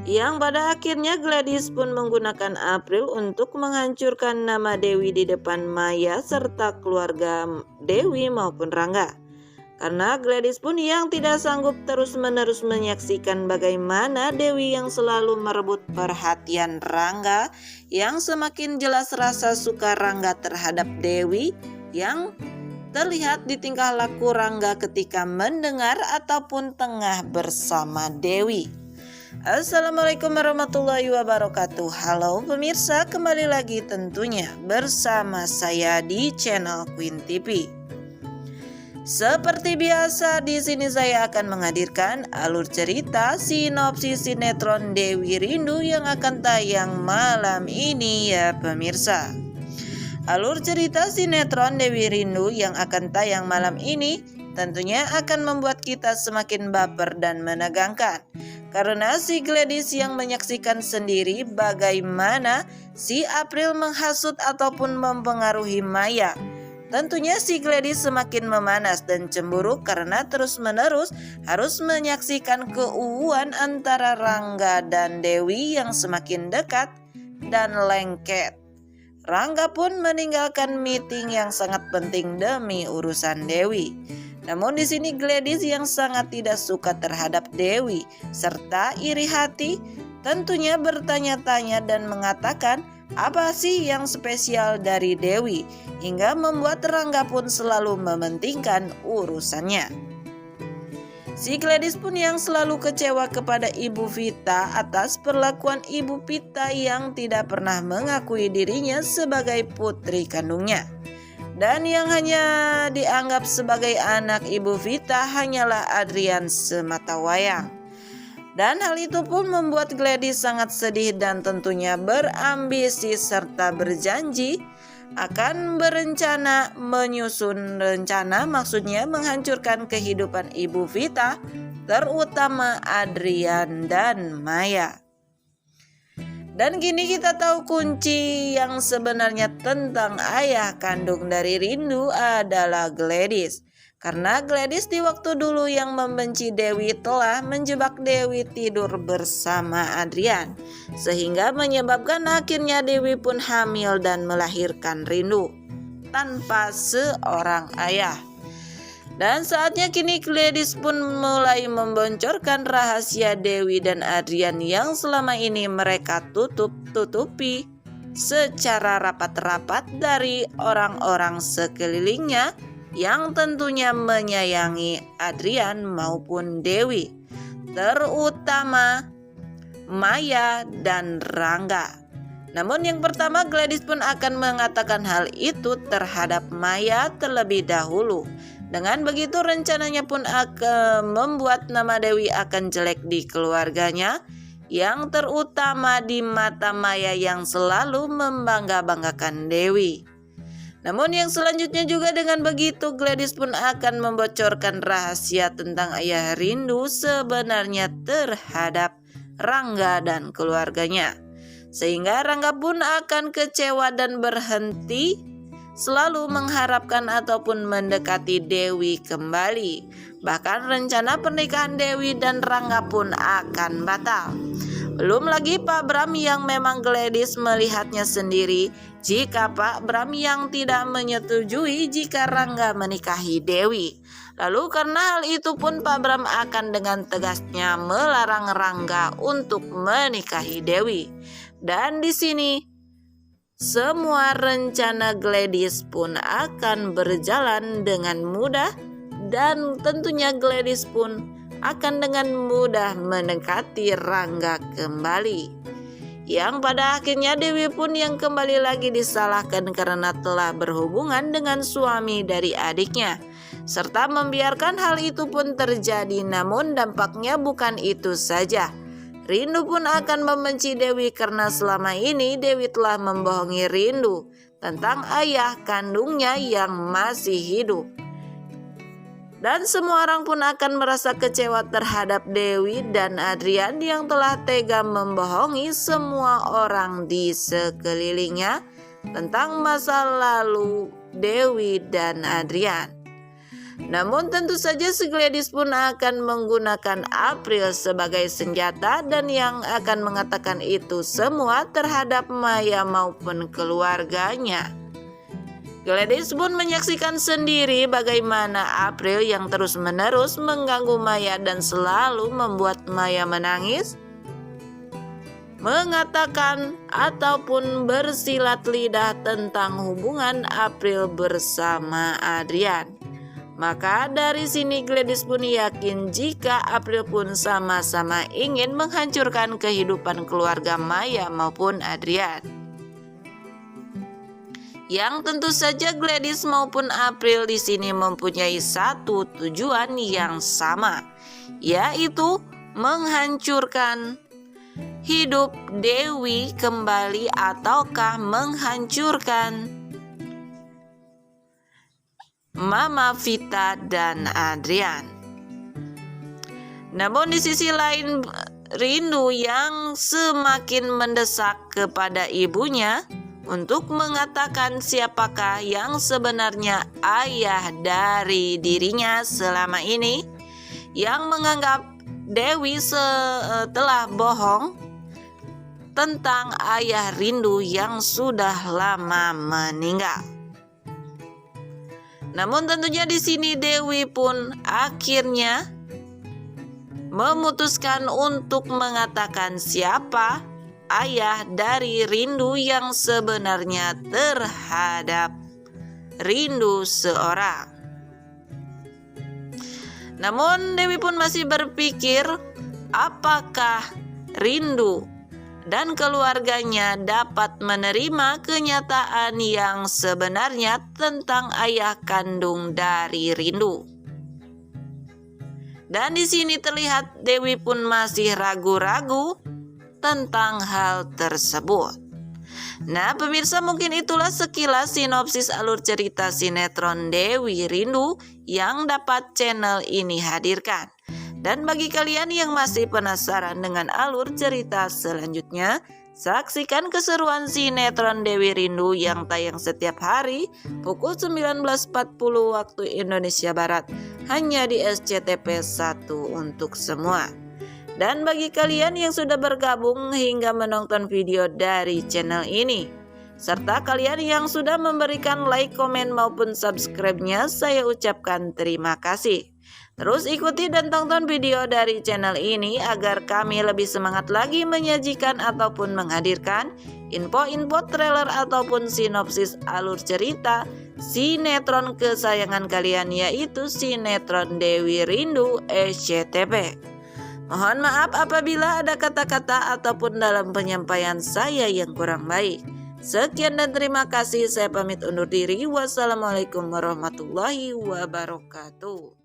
yang pada akhirnya Gladys pun menggunakan April untuk menghancurkan nama Dewi di depan Maya serta keluarga Dewi maupun Rangga. Karena Gladys pun yang tidak sanggup terus-menerus menyaksikan bagaimana Dewi yang selalu merebut perhatian Rangga, yang semakin jelas rasa suka Rangga terhadap Dewi yang terlihat di tingkah laku Rangga ketika mendengar ataupun tengah bersama Dewi. Assalamualaikum warahmatullahi wabarakatuh. Halo pemirsa, kembali lagi tentunya bersama saya di channel Queen TV. Seperti biasa, di sini saya akan menghadirkan alur cerita sinopsis sinetron Dewi Rindu yang akan tayang malam ini ya pemirsa. Alur cerita sinetron Dewi Rindu yang akan tayang malam ini tentunya akan membuat kita semakin baper dan menegangkan. Karena si Gladys yang menyaksikan sendiri bagaimana si April menghasut ataupun mempengaruhi Maya. Tentunya si Gladys semakin memanas dan cemburu karena terus-menerus harus menyaksikan keuuan antara Rangga dan Dewi yang semakin dekat dan lengket. Rangga pun meninggalkan meeting yang sangat penting demi urusan Dewi. Namun di sini Gladys yang sangat tidak suka terhadap Dewi serta iri hati tentunya bertanya-tanya dan mengatakan apa sih yang spesial dari Dewi hingga membuat Rangga pun selalu mementingkan urusannya. Si Gladys pun yang selalu kecewa kepada Ibu Vita atas perlakuan Ibu Vita yang tidak pernah mengakui dirinya sebagai putri kandungnya. Dan yang hanya dianggap sebagai anak Ibu Vita hanyalah Adrian sematawayang. Dan hal itu pun membuat Gladys sangat sedih dan tentunya berambisi serta berjanji akan berencana menyusun rencana, maksudnya menghancurkan kehidupan Ibu Vita, terutama Adrian dan Maya. Dan kini kita tahu kunci yang sebenarnya tentang ayah kandung dari Rindu adalah Gladys. Karena Gladys di waktu dulu yang membenci Dewi telah menjebak Dewi tidur bersama Adrian. Sehingga menyebabkan akhirnya Dewi pun hamil dan melahirkan Rindu tanpa seorang ayah. Dan saatnya kini Gladys pun mulai memboncorkan rahasia Dewi dan Adrian yang selama ini mereka tutupi secara rapat-rapat dari orang-orang sekelilingnya yang tentunya menyayangi Adrian maupun Dewi, terutama Maya dan Rangga. Namun yang pertama Gladys pun akan mengatakan hal itu terhadap Maya terlebih dahulu. Dengan begitu rencananya pun akan membuat nama Dewi akan jelek di keluarganya, yang terutama di mata Maya yang selalu membangga-banggakan Dewi. Namun yang selanjutnya juga dengan begitu Gladys pun akan membocorkan rahasia tentang ayah Rindu sebenarnya terhadap Rangga dan keluarganya. Sehingga Rangga pun akan kecewa dan berhenti selalu mengharapkan ataupun mendekati Dewi kembali. Bahkan rencana pernikahan Dewi dan Rangga pun akan batal. Belum lagi Pak Bram yang memang Gladys melihatnya sendiri jika Pak Bram yang tidak menyetujui jika Rangga menikahi Dewi. Lalu karena hal itu pun Pak Bram akan dengan tegasnya melarang Rangga untuk menikahi Dewi. Dan di sini semua rencana Gladys pun akan berjalan dengan mudah dan tentunya Gladys pun akan dengan mudah mendekati Rangga kembali. Yang pada akhirnya Dewi pun yang kembali lagi disalahkan karena telah berhubungan dengan suami dari adiknya, serta membiarkan hal itu pun terjadi. Namun dampaknya bukan itu saja. Rindu pun akan membenci Dewi karena selama ini Dewi telah membohongi Rindu tentang ayah kandungnya yang masih hidup. Dan semua orang pun akan merasa kecewa terhadap Dewi dan Adrian yang telah tega membohongi semua orang di sekelilingnya tentang masa lalu Dewi dan Adrian. Namun tentu saja si Gladys pun akan menggunakan April sebagai senjata dan yang akan mengatakan itu semua terhadap Maya maupun keluarganya. Gladys pun menyaksikan sendiri bagaimana April yang terus-menerus mengganggu Maya dan selalu membuat Maya menangis, mengatakan ataupun bersilat lidah tentang hubungan April bersama Adrian. Maka dari sini Gladys pun yakin jika April pun sama-sama ingin menghancurkan kehidupan keluarga Maya maupun Adrian. Yang tentu saja Gladys maupun April di sini mempunyai satu tujuan yang sama, yaitu menghancurkan hidup Dewi kembali ataukah menghancurkan Mama Vita dan Adrian. Namun di sisi lain Rindu yang semakin mendesak kepada ibunya untuk mengatakan siapakah yang sebenarnya ayah dari dirinya selama ini, yang menganggap Dewi telah bohong tentang ayah Rindu yang sudah lama meninggal. Namun tentunya di sini Dewi pun akhirnya memutuskan untuk mengatakan siapa ayah dari Rindu yang sebenarnya terhadap Rindu seorang. Namun Dewi pun masih berpikir apakah Rindu dan keluarganya dapat menerima kenyataan yang sebenarnya tentang ayah kandung dari Rindu. Dan di sini terlihat Dewi pun masih ragu-ragu tentang hal tersebut. Nah pemirsa, mungkin itulah sekilas sinopsis alur cerita sinetron Dewi Rindu yang dapat channel ini hadirkan. Dan bagi kalian yang masih penasaran dengan alur cerita selanjutnya, saksikan keseruan sinetron Dewi Rindu yang tayang setiap hari pukul 19.40 waktu Indonesia Barat hanya di SCTV 1 untuk semua. Dan bagi kalian yang sudah bergabung hingga menonton video dari channel ini, serta kalian yang sudah memberikan like, komen maupun subscribe-nya, saya ucapkan terima kasih. Terus ikuti dan tonton video dari channel ini agar kami lebih semangat lagi menyajikan ataupun menghadirkan info-info trailer ataupun sinopsis alur cerita sinetron kesayangan kalian, yaitu sinetron Dewi Rindu SCTV. Mohon maaf apabila ada kata-kata ataupun dalam penyampaian saya yang kurang baik. Sekian dan terima kasih, saya pamit undur diri. Wassalamualaikum warahmatullahi wabarakatuh.